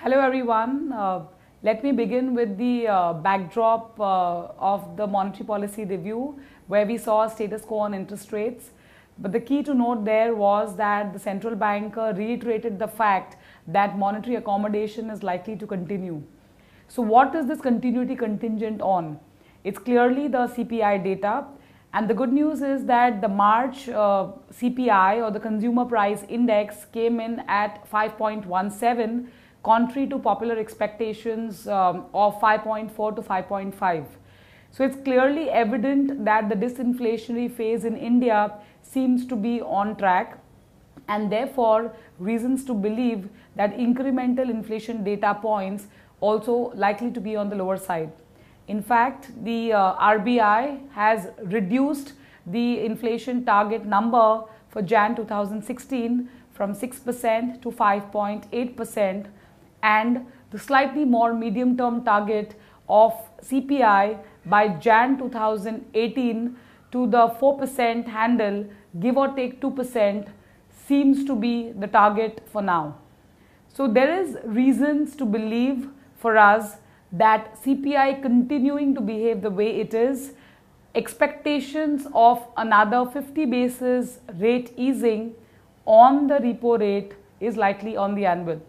Hello everyone. Let me begin with the backdrop of the monetary policy review where we saw a status quo on interest rates. But the key to note there was that the central bank reiterated the fact that monetary accommodation is likely to continue. So what is this continuity contingent on? It's clearly the CPI data. And the good news is that the March CPI or the Consumer Price Index came in at 5.17, contrary to popular expectations of 5.4 to 5.5. So it's clearly evident that the disinflationary phase in India seems to be on track, and therefore reasons to believe that incremental inflation data points also likely to be on the lower side. In fact, the RBI has reduced the inflation target number for Jan 2016 from 6% to 5.8%, and the slightly more medium-term target of CPI by Jan 2018 to the 4% handle, give or take 2%, seems to be the target for now. So there is reasons to believe for us that CPI continuing to behave the way it is, expectations of another 50 basis rate easing on the repo rate is likely on the anvil.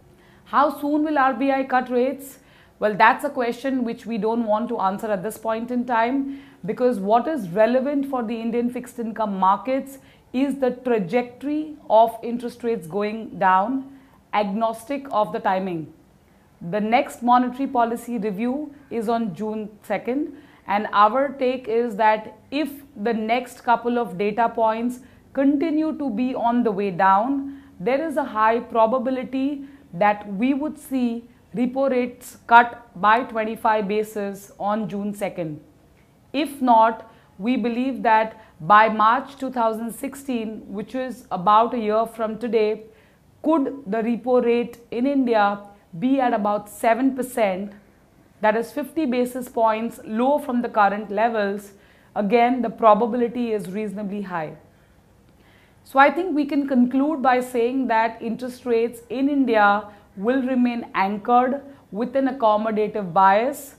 How soon will RBI cut rates? Well, that's a question which we don't want to answer at this point in time, because what is relevant for the Indian fixed income markets is the trajectory of interest rates going down, agnostic of the timing. The next monetary policy review is on June 2nd, and our take is that if the next couple of data points continue to be on the way down, there is a high probability that we would see repo rates cut by 25 basis on June 2nd. If not, we believe that by March 2016, which is about a year from today, could the repo rate in India be at about 7%, that is 50 basis points low from the current levels. Again, the probability is reasonably high. So I think we can conclude by saying that interest rates in India will remain anchored with an accommodative bias.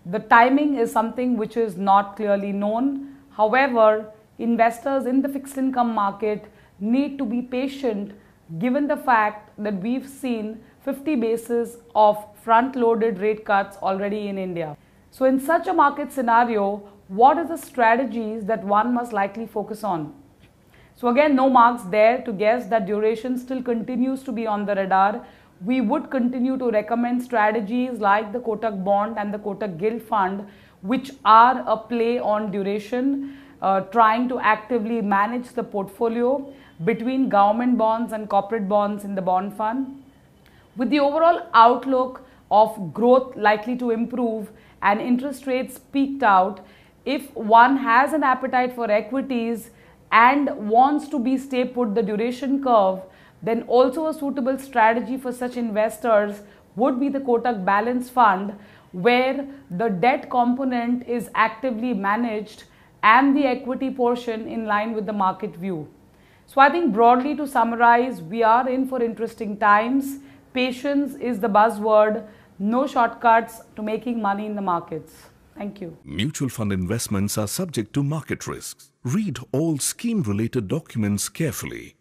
The timing is something which is not clearly known. However, investors in the fixed income market need to be patient given the fact that we've seen 50 basis of front-loaded rate cuts already in India. So in such a market scenario, what are the strategies that one must likely focus on? So again, no marks there to guess that duration still continues to be on the radar. We would continue to recommend strategies like the Kotak bond and the Kotak gilt fund, which are a play on duration, trying to actively manage the portfolio between government bonds and corporate bonds in the bond fund. With the overall outlook of growth likely to improve and interest rates peaked out, if one has an appetite for equities and wants to stay put the duration curve, then also a suitable strategy for such investors would be the Kotak Balance Fund, where the debt component is actively managed and the equity portion in line with the market view. So I think broadly to summarize, we are in for interesting times. Patience is the buzzword. No shortcuts to making money in the markets. Thank you. Mutual fund investments are subject to market risks. Read all scheme-related documents carefully.